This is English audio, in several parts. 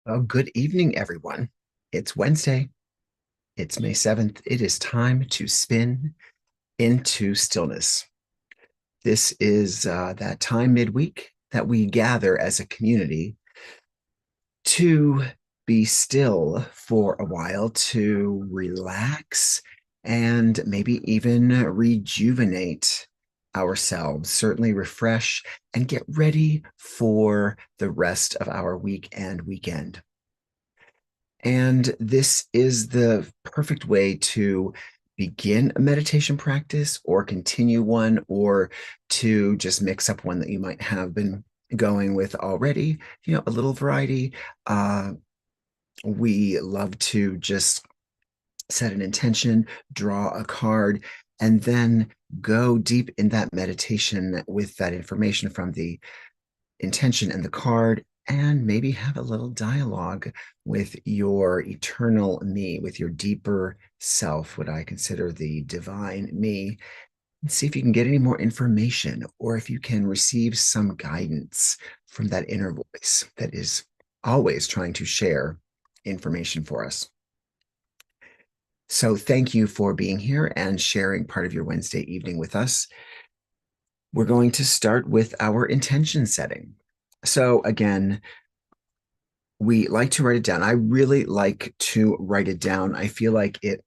Well, good evening, everyone. It's Wednesday. It's May 7th. It is time to spin into stillness. This is that time midweek that we gather as a community to be still for a while, to relax, and maybe even rejuvenate ourselves, certainly refresh and get ready for the rest of our week and weekend. And this is the perfect way to begin a meditation practice or continue one, or to just mix up one that you might have been going with already, a little variety. We love to just set an intention, draw a card, and then go deep in that meditation with that information from the intention and the card, and maybe have a little dialogue with your eternal me, with your deeper self, what I consider the divine me, and see if you can get any more information, or if you can receive some guidance from that inner voice that is always trying to share information for us. So thank you for being here and sharing part of your Wednesday evening with us. We're going to start with our intention setting. So again, we like to write it down. I really like to write it down. I feel like it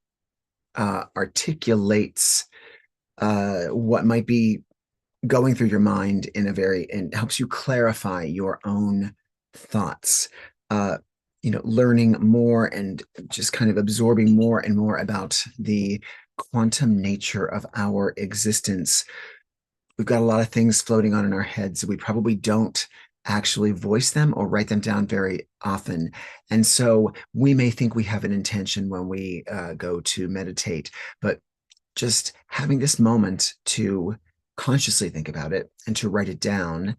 articulates what might be going through your mind in a and helps you clarify your own thoughts. Uh, Learning more and just kind of absorbing more and more about the quantum nature of our existence. We've got a lot of things floating on in our heads. We probably don't actually voice them or write them down very often. And so we may think we have an intention when we go to meditate, but just having this moment to consciously think about it and to write it down,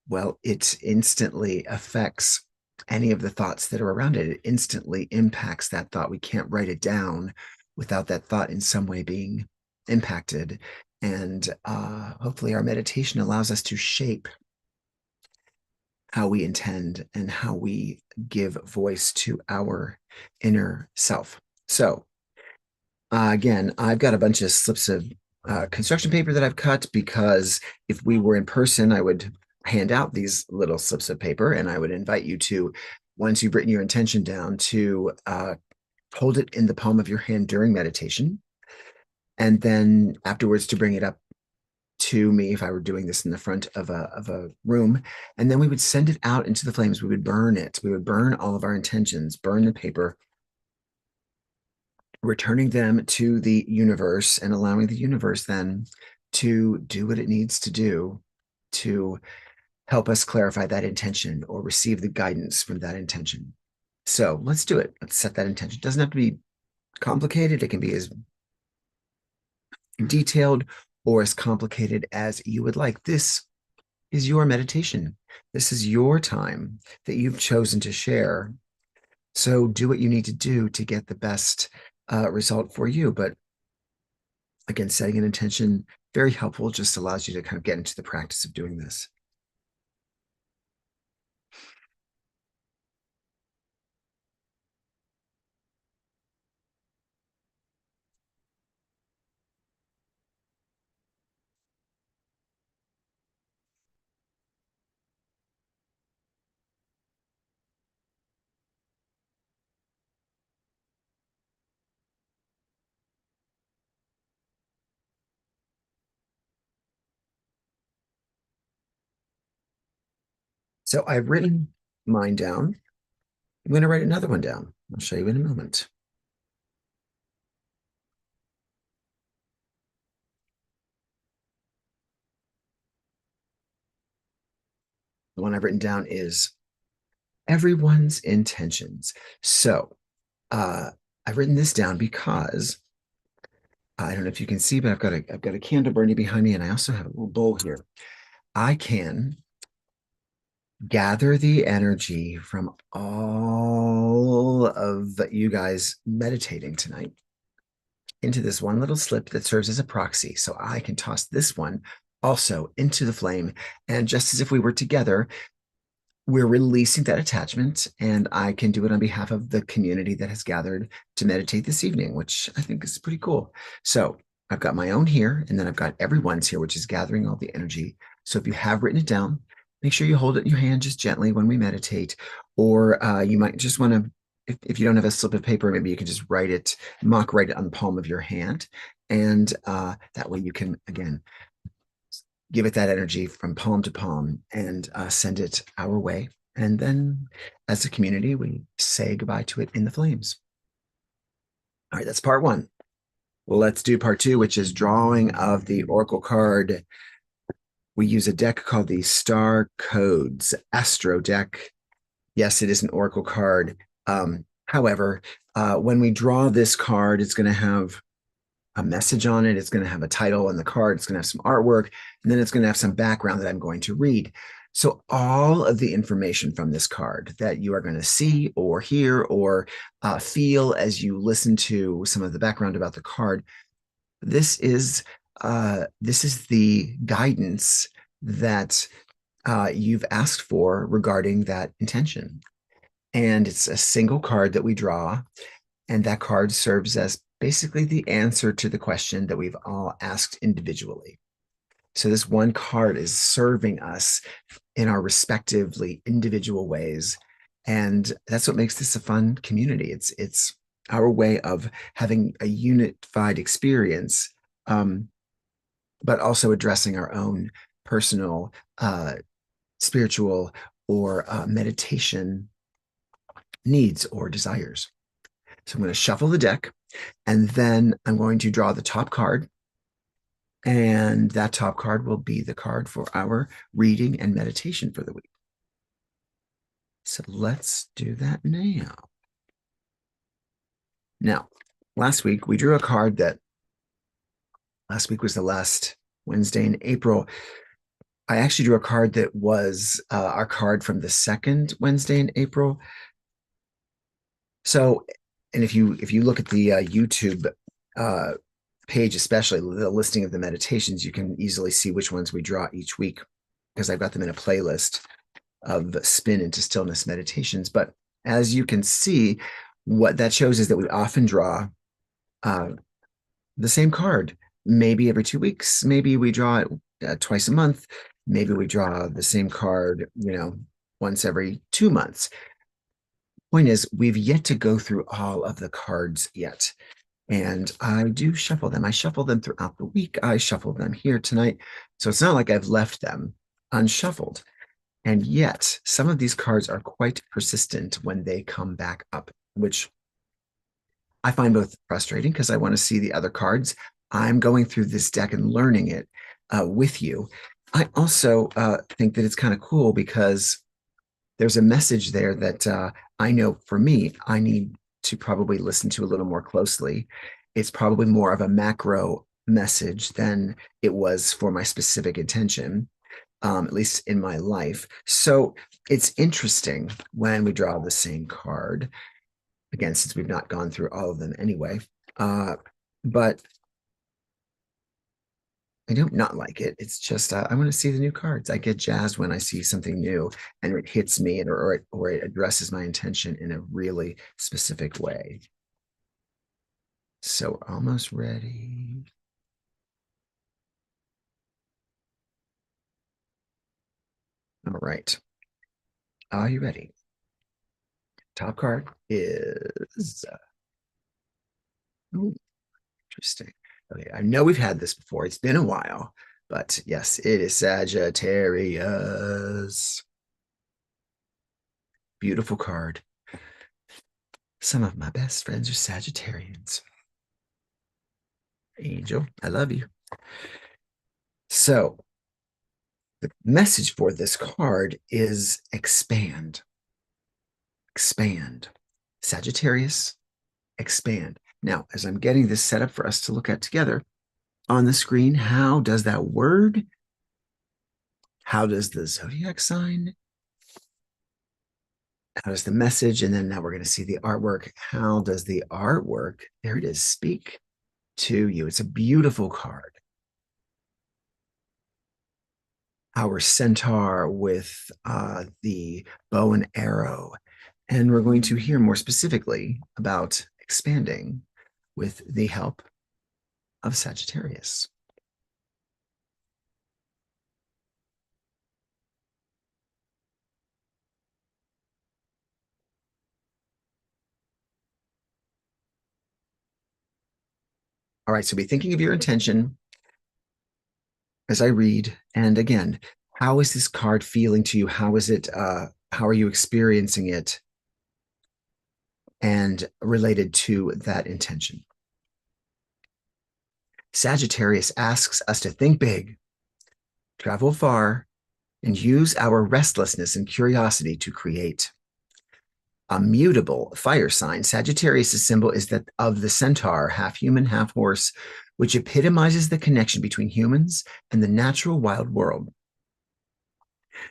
well, it instantly affects any of the thoughts that are around it. It instantly impacts that thought. We can't write it down without that thought in some way being impacted. And hopefully, our meditation allows us to shape how we intend and how we give voice to our inner self. So, again, I've got a bunch of slips of construction paper that I've cut, because if we were in person, I would hand out these little slips of paper, and I would invite you to, once you've written your intention down, to hold it in the palm of your hand during meditation, and then afterwards to bring it up to me if I were doing this in the front of a room. And then we would send it out into the flames. We would burn it. We would burn all of our intentions, burn the paper, returning them to the universe and allowing the universe then to do what it needs to do to help us clarify that intention or receive the guidance from that intention. So let's do it. Let's set that intention. It doesn't have to be complicated. It can be as detailed or as complicated as you would like. This is your meditation. This is your time that you've chosen to share. So do what you need to do to get the best result for you. But again, setting an intention, very helpful, just allows you to kind of get into the practice of doing this. So I've written mine down. I'm going to write another one down. I'll show you in a moment. The one I've written down is everyone's intentions. So I've written this down because I don't know if you can see, but I've got a candle burning behind me, and I also have a little bowl here. I can gather the energy from all of you guys meditating tonight into this one little slip that serves as a proxy. So I can toss this one also into the flame. And just as if we were together, we're releasing that attachment, and I can do it on behalf of the community that has gathered to meditate this evening, which I think is pretty cool. So I've got my own here, and then I've got everyone's here, which is gathering all the energy. So if you have written it down, make sure you hold it in your hand just gently when we meditate, or you might just want to, if you don't have a slip of paper, maybe you can just mock write it on the palm of your hand. And that way you can, again, give it that energy from palm to palm and send it our way. And then as a community, we say goodbye to it in the flames. All right, that's part one. Well, let's do part two, which is drawing of the Oracle card. We use a deck called the Star Codes Astro deck. Yes, it is an Oracle card. However, when we draw this card, it's going to have a message on it. It's going to have a title on the card. It's going to have some artwork, and then it's going to have some background that I'm going to read. So all of the information from this card that you are going to see or hear or feel as you listen to some of the background about the card, this is the guidance that you've asked for regarding that intention. And it's a single card that we draw, and that card serves as basically the answer to the question that we've all asked individually. So this one card is serving us in our respectively individual ways. And that's what makes this a fun community. It's our way of having a unified experience, but also addressing our own personal, spiritual, or meditation needs or desires. So I'm going to shuffle the deck, and then I'm going to draw the top card. And that top card will be the card for our reading and meditation for the week. So let's do that now. Now, last week we drew a card that last week was the last Wednesday in April. I actually drew a card that was our card from the second Wednesday in April. So, and if you look at the YouTube page, especially the listing of the meditations, you can easily see which ones we draw each week because I've got them in a playlist of spin into stillness meditations. But as you can see, what that shows is that we often draw the same card, maybe every 2 weeks, maybe we draw it twice a month, maybe we draw the same card, once every 2 months. Point is, we've yet to go through all of the cards yet. And I do shuffle them. I shuffle them throughout the week. I shuffle them here tonight. So it's not like I've left them unshuffled. And yet, some of these cards are quite persistent when they come back up, which I find both frustrating because I want to see the other cards. I'm going through this deck and learning it with you. I also think that it's kind of cool because there's a message there that I know for me, I need to probably listen to a little more closely. It's probably more of a macro message than it was for my specific intention, at least in my life. So it's interesting when we draw the same card, again, since we've not gone through all of them anyway. But I don't not like it. It's just I want to see the new cards. I get jazzed when I see something new and it hits me or it addresses my intention in a really specific way. So almost ready. All right. Are you ready? Top card is ooh, interesting. Okay, I know we've had this before. It's been a while, but yes, it is Sagittarius. Beautiful card. Some of my best friends are Sagittarians. Angel, I love you. So the message for this card is expand. Expand. Sagittarius, expand. Now, as I'm getting this set up for us to look at together on the screen, how does that word, how does the zodiac sign, how does the message, and then now we're going to see the artwork. How does the artwork, there it is, speak to you? It's a beautiful card. our centaur with the bow and arrow. And we're going to hear more specifically about expanding with the help of Sagittarius. All right, so be thinking of your intention as I read. And again, how is this card feeling to you? How is it? How are you experiencing it? And related to that intention. Sagittarius asks us to think big, travel far, and use our restlessness and curiosity to create. A mutable fire sign, Sagittarius' symbol is that of the centaur, half human, half horse, which epitomizes the connection between humans and the natural wild world.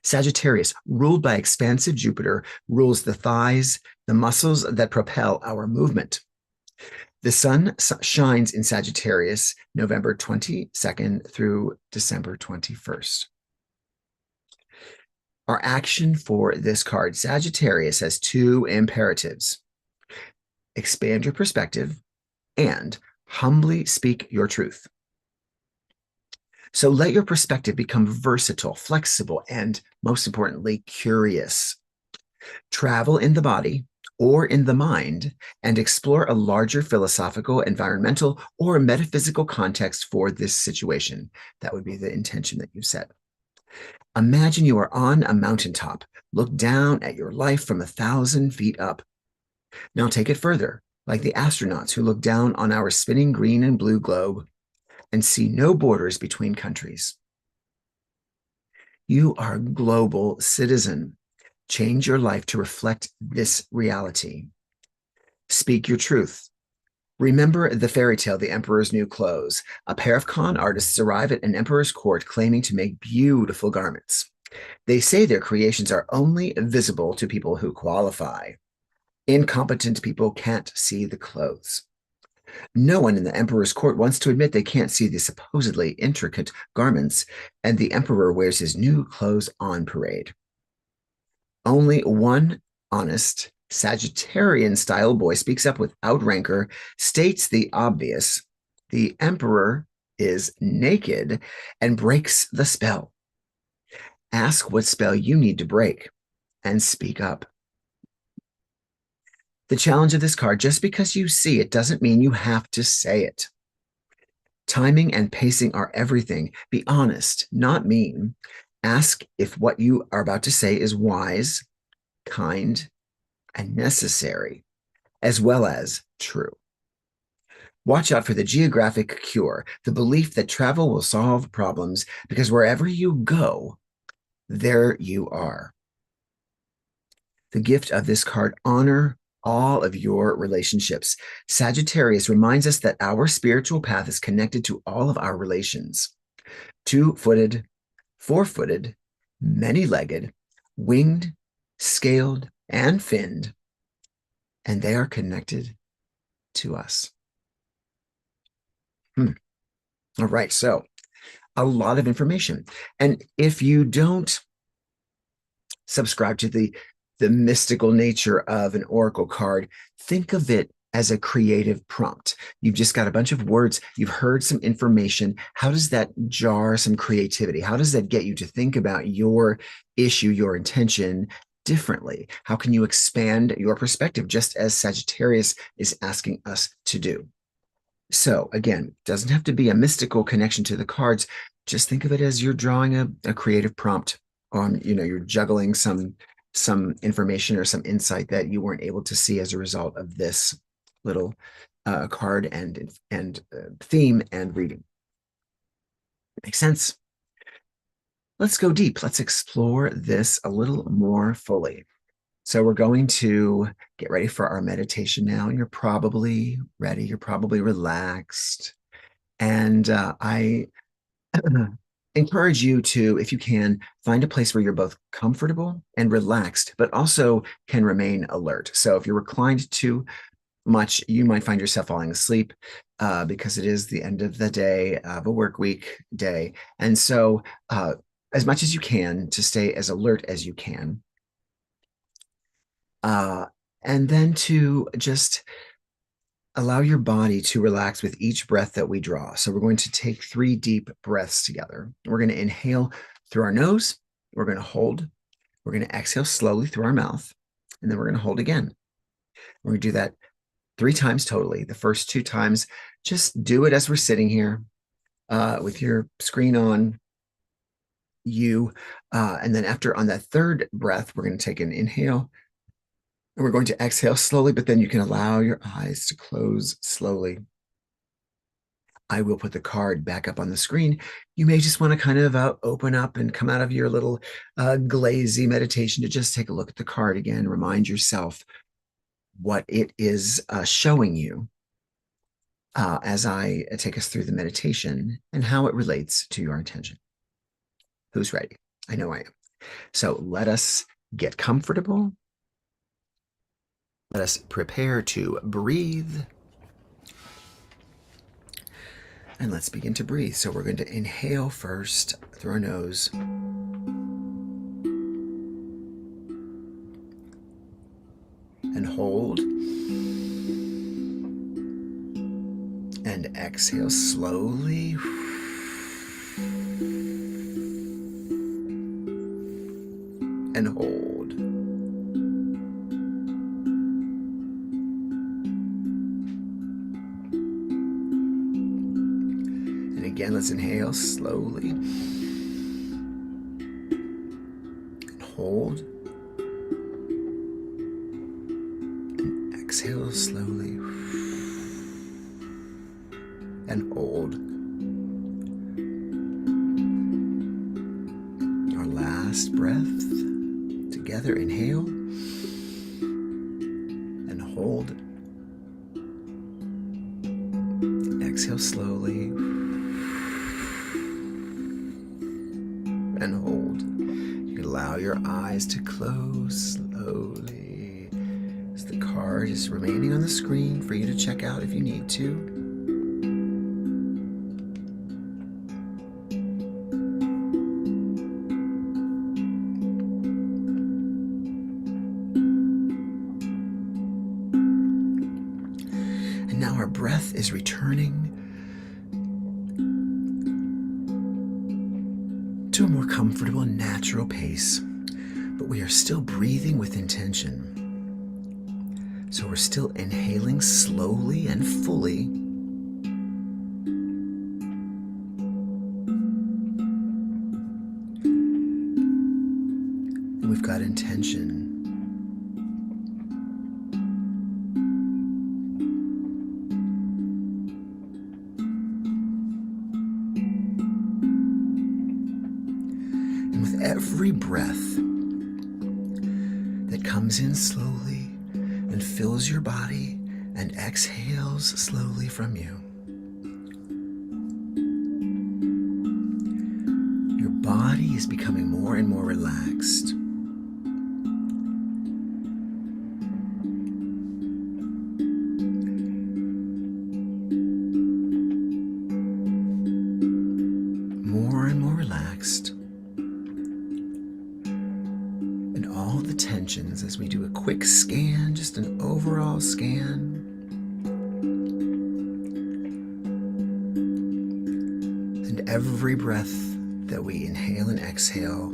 Sagittarius, ruled by expansive Jupiter, rules the thighs, the muscles that propel our movement. The sun shines in Sagittarius November 22nd through December 21st. Our action for this card, Sagittarius, has two imperatives: expand your perspective and humbly speak your truth. So let your perspective become versatile, flexible, and most importantly, curious. Travel in the body or in the mind and explore a larger philosophical, environmental, or metaphysical context for this situation. That would be the intention that you set. Imagine you are on a mountaintop. Look down at your life from 1,000 feet up. Now take it further, like the astronauts who look down on our spinning green and blue globe and see no borders between countries. You are a global citizen. Change your life to reflect this reality. Speak your truth. Remember the fairy tale, The Emperor's New Clothes. A pair of con artists arrive at an emperor's court claiming to make beautiful garments. They say their creations are only visible to people who qualify. Incompetent people can't see the clothes. No one in the emperor's court wants to admit they can't see the supposedly intricate garments, and the emperor wears his new clothes on parade. Only one honest Sagittarian style boy speaks up without rancor, states the obvious: the emperor is naked, and breaks the spell. Ask what spell you need to break and speak up. The challenge of this card, just because you see it doesn't mean you have to say it. Timing and pacing are everything. Be honest, not mean. Ask if what you are about to say is wise, kind, and necessary, as well as true. Watch out for the geographic cure, the belief that travel will solve problems, because wherever you go, there you are. The gift of this card: honor all of your relationships. Sagittarius reminds us that our spiritual path is connected to all of our relations. Two-footed, four-footed, many-legged, winged, scaled, and finned, and they are connected to us. All right, so a lot of information. And if you don't subscribe to the mystical nature of an oracle card, think of it as a creative prompt. You've just got a bunch of words, you've heard some information. How does that jar some creativity? How does that get you to think about your issue, your intention differently? How can you expand your perspective, just as Sagittarius is asking us to do? So again, doesn't have to be a mystical connection to the cards. Just think of it as you're drawing a creative prompt on, you're juggling some information or some insight that you weren't able to see as a result of this little card and theme and reading. Makes sense? Let's go deep. Let's explore this a little more fully. So we're going to get ready for our meditation now. You're probably ready. You're probably relaxed. And I encourage you to, if you can, find a place where you're both comfortable and relaxed, but also can remain alert. So if you're reclined too much, you might find yourself falling asleep because it is the end of the day of a work week day. And so as much as you can to stay as alert as you can. And then to just allow your body to relax with each breath that we draw. So we're going to take 3 deep breaths together. We're going to inhale through our nose. We're going to hold. We're going to exhale slowly through our mouth. And then we're going to hold again. We're going to do that 3 times totally. The first 2 times, just do it as we're sitting here with your screen on. And then after on that 3rd breath, we're going to take an inhale. And we're going to exhale slowly, but then you can allow your eyes to close slowly. I will put the card back up on the screen. You may just want to kind of open up and come out of your little glazy meditation to just take a look at the card again. Remind yourself what it is showing you as I take us through the meditation and how it relates to your intention. Who's ready? I know I am. So let us get comfortable. Let us prepare to breathe. And let's begin to breathe. So we're going to inhale first through our nose. And hold. And exhale slowly. And hold. And again, let's inhale slowly. And hold. And exhale slowly. And hold. Our last breath together. Inhale. And hold. And exhale slowly. And hold. You can allow your eyes to close slowly as the card is remaining on the screen for you to check out if you need to. And now our breath is returning to a more comfortable and natural pace, but we are still breathing with intention. So we're still inhaling slowly and fully. And we've got intention. And with every breath that comes in slowly and fills your body and exhales slowly from you, your body is becoming more and more relaxed. More and more relaxed. And all the tensions, as we do a quick scan, just an overall scan. And every breath that we inhale and exhale,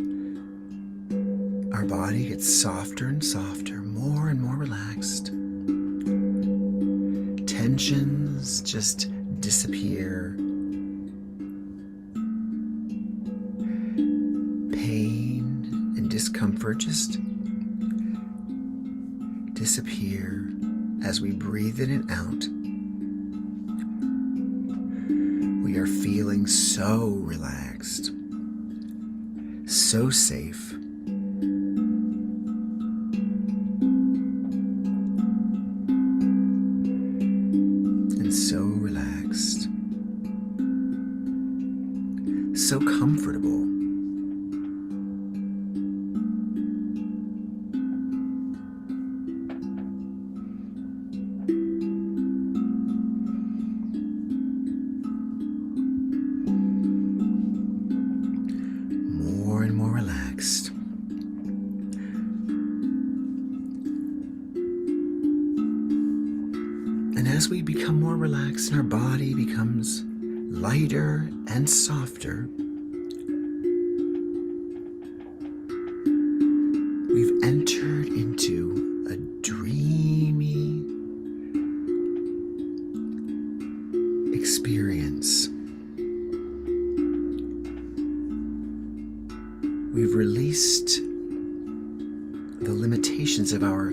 our body gets softer and softer, more and more relaxed. Tensions just disappear. Pain and discomfort just disappear as we breathe in and out. We are feeling so relaxed, so safe. And so relaxed, so comfortable. as we become more relaxed and our body becomes lighter and softer, we've entered into a dreamy experience. We've released the limitations of our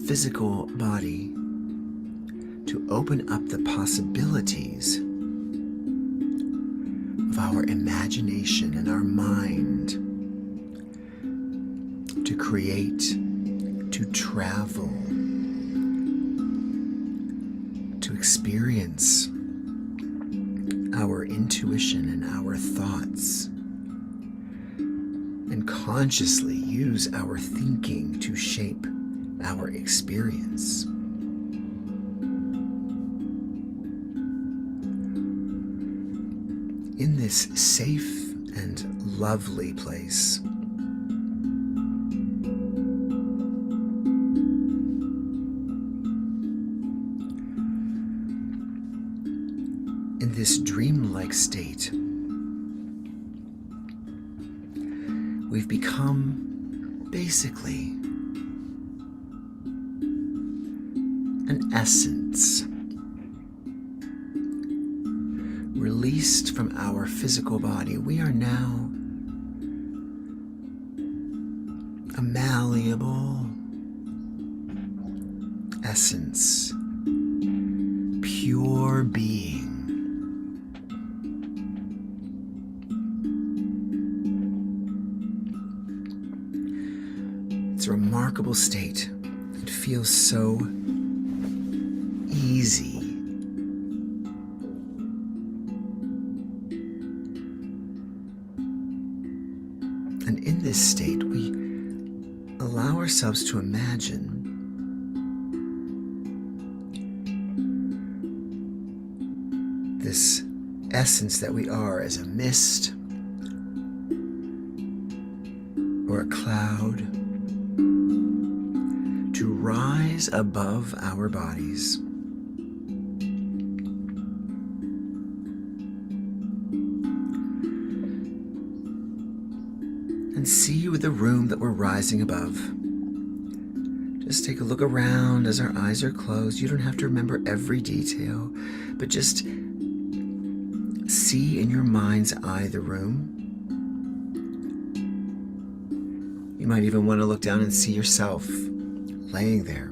physical body to open up the possibilities of our imagination and our mind to create, to travel, to experience our intuition and our thoughts, and consciously use our thinking to shape our experience. In this safe and lovely place, in this dreamlike state, we've become basically an essence released from our physical body. We are now a malleable essence, pure being. It's a remarkable state. It feels so easy. And in this state, we allow ourselves to imagine this essence that we are as a mist or a cloud to rise above our bodies. And see the room that we're rising above. Just take a look around as our eyes are closed. You don't have to remember every detail, but just see in your mind's eye the room. You might even want to look down and see yourself laying there.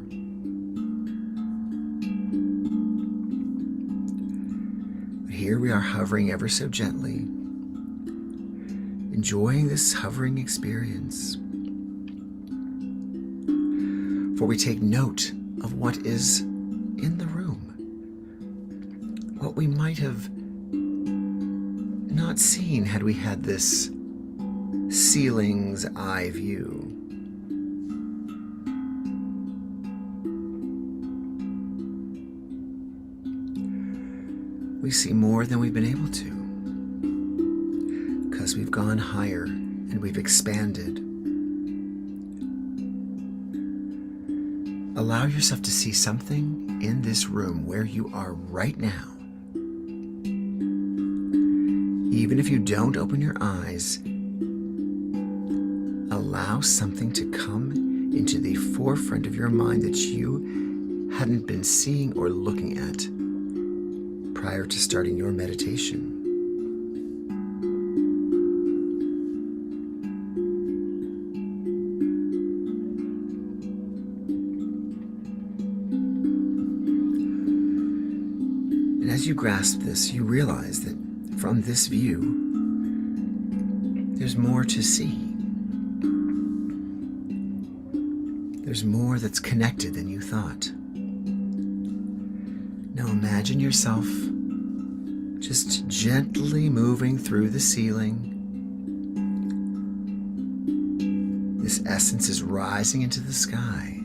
But here we are hovering ever so gently, enjoying this hovering experience. For we take note of what is in the room, what we might have not seen had we had this ceiling's eye view. We see more than we've been able to, because we've gone higher and we've expanded. Allow yourself to see something in this room where you are right now. Even if you don't open your eyes, allow something to come into the forefront of your mind that you hadn't been seeing or looking at prior to starting your meditation. And as you grasp this, you realize that from this view, there's more to see. There's more that's connected than you thought. Now imagine yourself just gently moving through the ceiling. This essence is rising into the sky.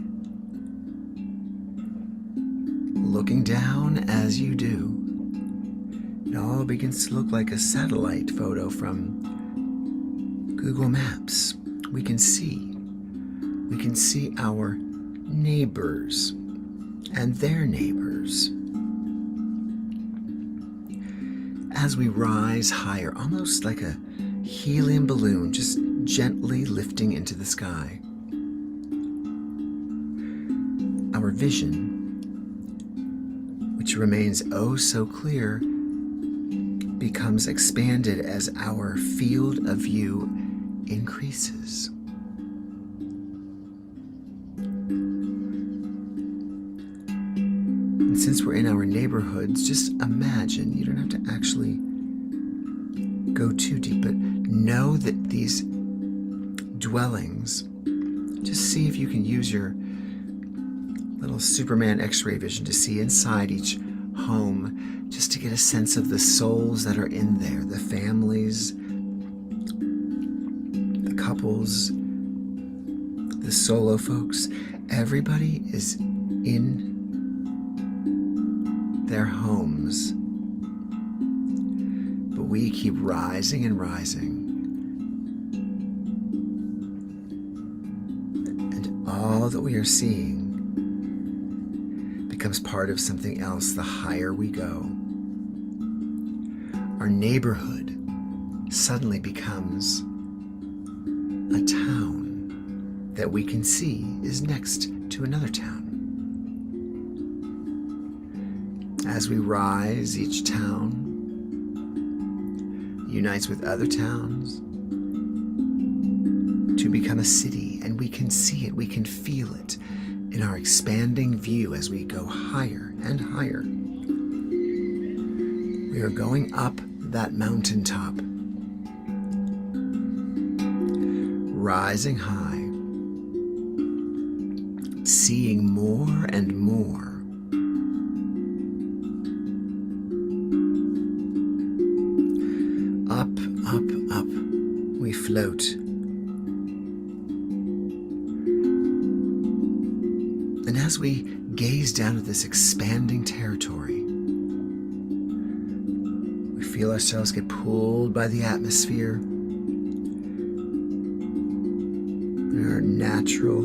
Looking down as you do, it all begins to look like a satellite photo from Google Maps. We can see our neighbors and their neighbors. shoulders. As we rise higher, almost like a helium balloon, just gently lifting into the sky. Our vision, which remains oh so clear, becomes expanded as our field of view increases. And since we're in our neighborhoods, just imagine, you don't have to actually go too deep, but know that these dwellings, just see if you can use your little Superman X-ray vision to see inside each home, just to get a sense of the souls that are in there, the families, the couples, the solo folks. Everybody is in their homes, but we keep rising and rising, and all that we are seeing becomes part of something else the higher we go. Our neighborhood suddenly becomes a town that we can see is next to another town. As we rise, each town unites with other towns to become a city, and we can see it, we can feel it in our expanding view as we go higher and higher. We are going up that mountaintop, rising high, seeing more and more. Up, up, up, we float. And as we gaze down at this expanding territory, we feel ourselves get pulled by the atmosphere. And our natural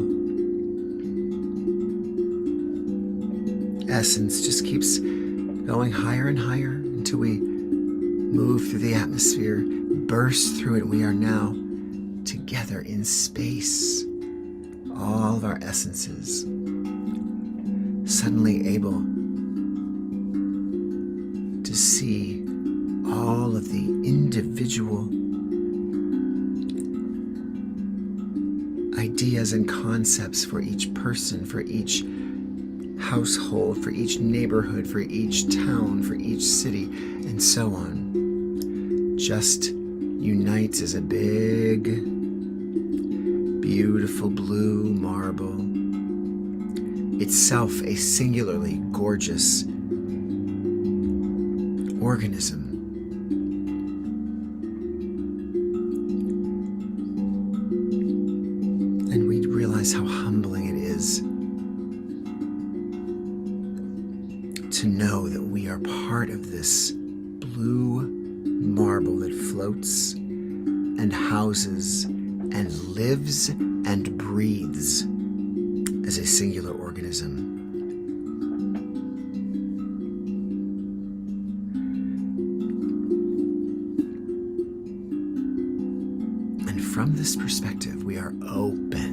essence just keeps going higher and higher until we move through the atmosphere, burst through it, and we are now together in space. All of our essences suddenly able to see all of the individual ideas and concepts for each person, for each household, for each neighborhood, for each town, for each city, and so on. Just unites as a big, beautiful blue marble, itself a singularly gorgeous organism. And we realize how humbling it is to know that we are part of this blue marble that floats and houses and lives and breathes as a singular organism. And from this perspective, we are open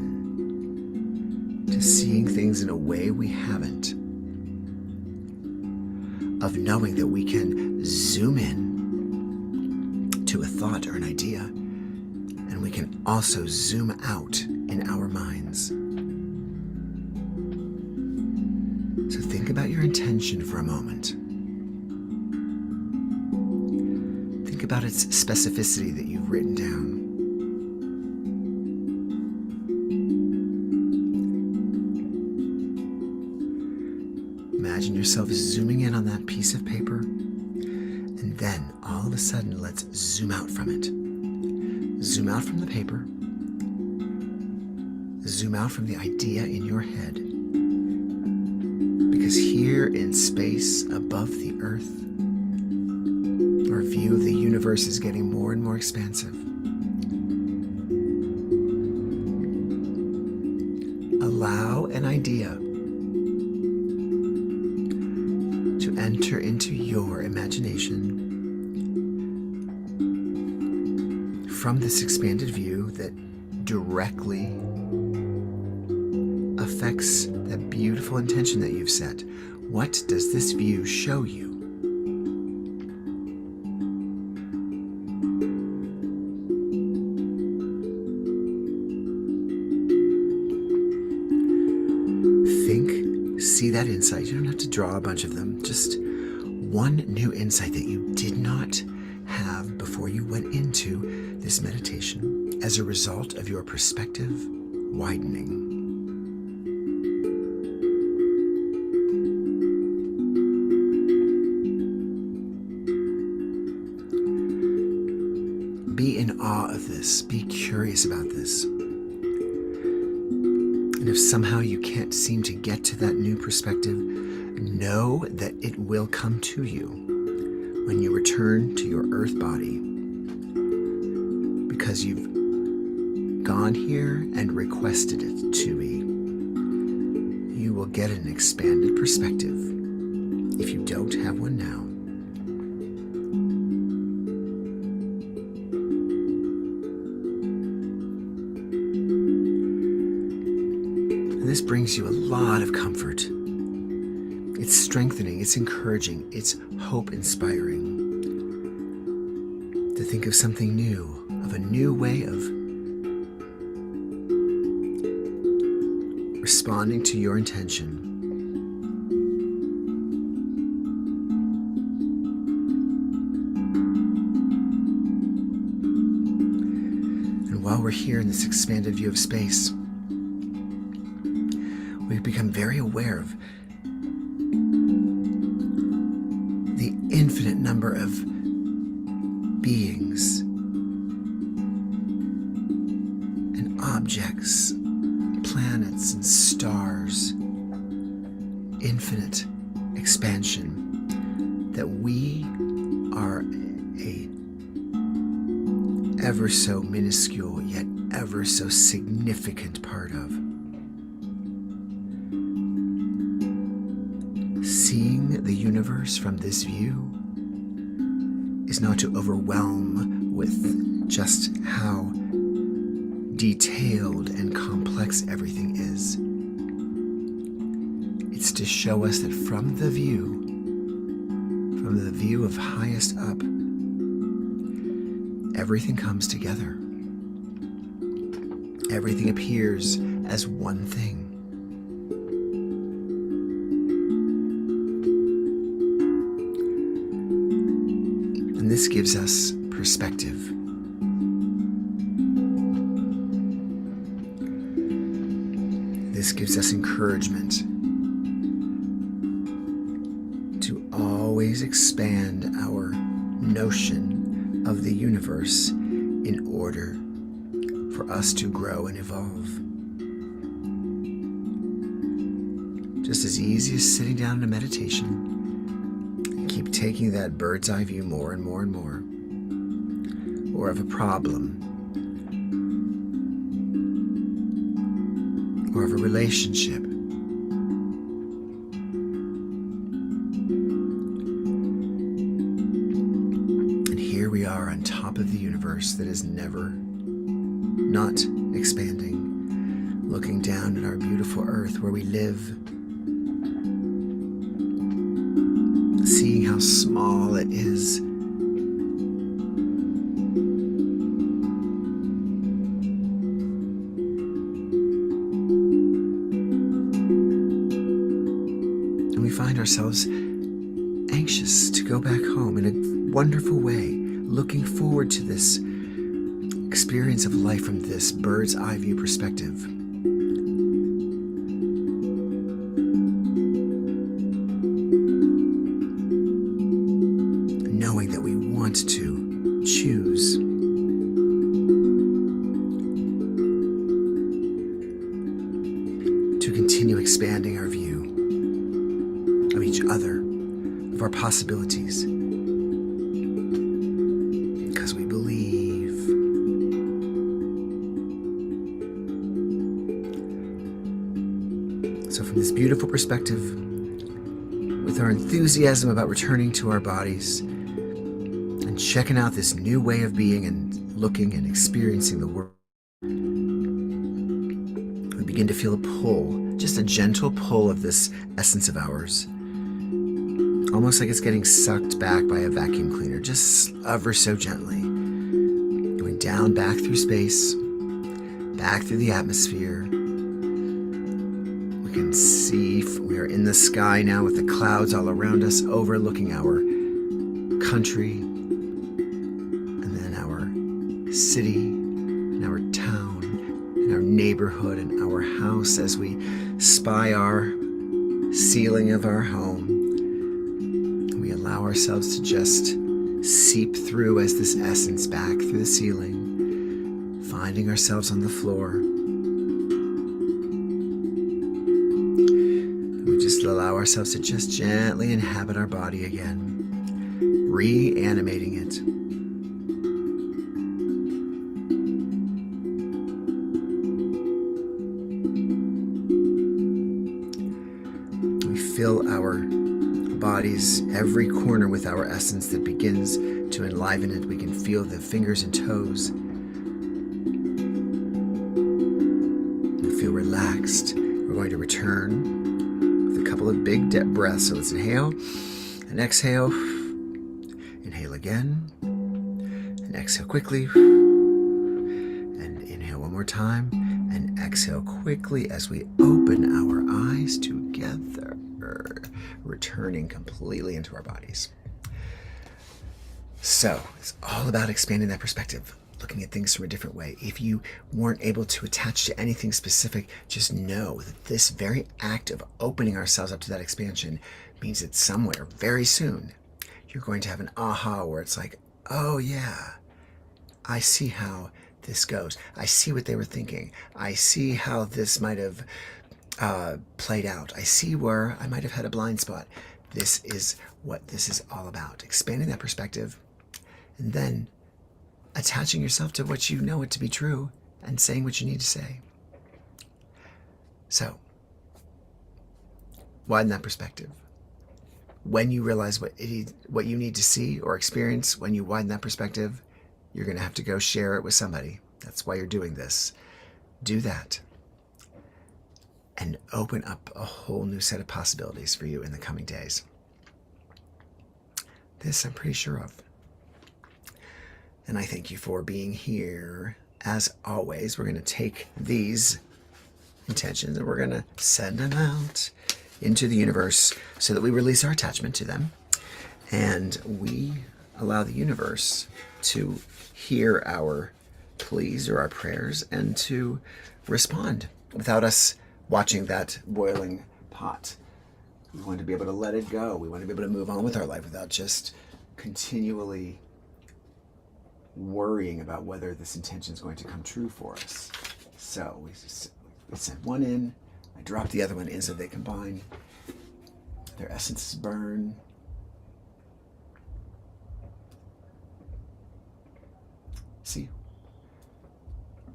to seeing things in a way we haven't, of knowing that we can zoom in to a thought or an idea, and we can also zoom out in our minds. So think about your intention for a moment. Think about its specificity that you've written down. Imagine yourself zooming in on that piece of paper, and then all of a sudden, let's zoom out from it. Zoom out from the paper. Zoom out from the idea in your head. Because here in space above the earth, our view of the universe is getting more and more expansive. Allow an idea enter into your imagination from this expanded view that directly affects that beautiful intention that you've set. What does this view show you? Think, see that insight. You don't have to draw a bunch of them. Just one new insight that you did not have before you went into this meditation as a result of your perspective widening. Be in awe of this. Be curious about this. And if somehow you can't seem to get to that new perspective, know that it will come to you when you return to your earth body, because you've gone here and requested it to be. You will get an expanded perspective if you don't have one now. This brings you a lot of comfort. It's strengthening, it's encouraging, it's hope-inspiring to think of something new, of a new way of responding to your intention. And while we're here in this expanded view of space, we've become very aware of the infinite number of beings and objects, planets and stars, infinite expansion, that we are a ever so minuscule yet ever so significant part of. Seeing the universe from this view is not to overwhelm with just how detailed and complex everything is. It's to show us that from the view of highest up, everything comes together. Everything appears as one thing. And this gives us perspective. This gives us encouragement to always expand our notion of the universe in order for us to grow and evolve. Just as easy as sitting down in a meditation and keep taking that bird's eye view more and more and more, or of a problem, or of a relationship. And here we are on top of the universe that is never not expanding, looking down at our beautiful earth where we live, seeing how small it is. And we find ourselves anxious to go back home in a wonderful way, looking forward to this experience of life from this bird's eye view perspective. Knowing that we want to choose to continue expanding our view of each other, of our possibilities, because we believe. So from this beautiful perspective, with our enthusiasm about returning to our bodies and checking out this new way of being and looking and experiencing the world, we begin to feel a pull, just a gentle pull of this essence of ours. Almost like it's getting sucked back by a vacuum cleaner, just ever so gently. Going down, back through space, back through the atmosphere. We can see we are in the sky now with the clouds all around us, overlooking our country, and then our city, and our town, and our neighborhood, and our house as we spy our ceiling of our home. We allow ourselves to just seep through as this essence back through the ceiling, finding ourselves on the floor. We just allow ourselves to just gently inhabit our body again, reanimating it. We fill our bodies, every corner, with our essence that begins to enliven it. We can feel the fingers and toes. We feel relaxed. We're going to return with a couple of big deep breaths. So let's inhale and exhale. Inhale again and exhale quickly. And inhale one more time and exhale quickly as we open our eyes together, returning completely into our bodies. So it's all about expanding that perspective, looking at things from a different way. If you weren't able to attach to anything specific, just know that this very act of opening ourselves up to that expansion means that somewhere very soon you're going to have an aha where it's like, oh yeah, I see how this goes. I see what they were thinking. I see how this might have played out. I see where I might have had a blind spot. This is what this is all about. Expanding that perspective and then attaching yourself to what you know it to be true and saying what you need to say. So, widen that perspective. When you realize what you need to see or experience, when you widen that perspective, you're going to have to go share it with somebody. That's why you're doing this. Do that. And open up a whole new set of possibilities for you in the coming days. This I'm pretty sure of. And I thank you for being here. As always, we're going to take these intentions and we're going to send them out into the universe so that we release our attachment to them. And we allow the universe to hear our pleas or our prayers and to respond without us watching that boiling pot. We want to be able to let it go. We want to be able to move on with our life without just continually worrying about whether this intention is going to come true for us. So we send one in, I drop the other one in so they combine, their essences burn. See,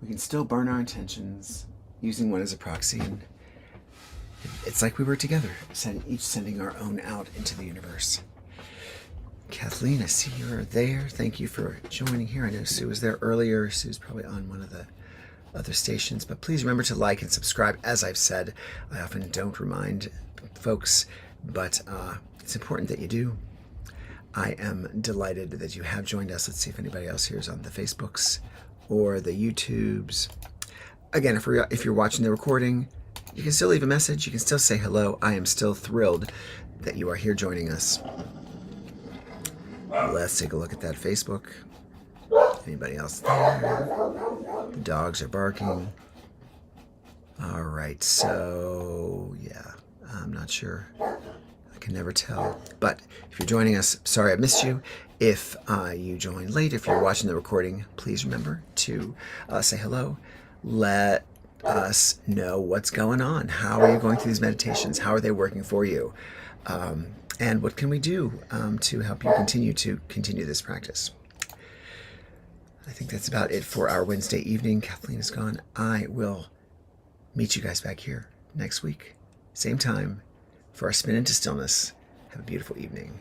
we can still burn our intentions using one as a proxy, and it's like we were together, each sending our own out into the universe. Kathleen, I see you're there. Thank you for joining here. I know Sue was there earlier. Sue's probably on one of the other stations, but please remember to like and subscribe. As I've said, I often don't remind folks, but it's important that you do. I am delighted that you have joined us. Let's see if anybody else here is on the Facebooks or the YouTubes. Again, if you're watching the recording, you can still leave a message. You can still say hello. I am still thrilled that you are here joining us. Let's take a look at that Facebook. Anybody else there? The dogs are barking. All right, so yeah, I'm not sure. I can never tell. But if you're joining us, sorry I missed you. If you joined late, if you're watching the recording, please remember to say hello. Let us know what's going on. How are you going through these meditations? How are they working for you? And what can we do to help you continue this practice? I think that's about it for our Wednesday evening. Kathleen is gone. I will meet you guys back here next week, same time, for our spin into stillness. Have a beautiful evening.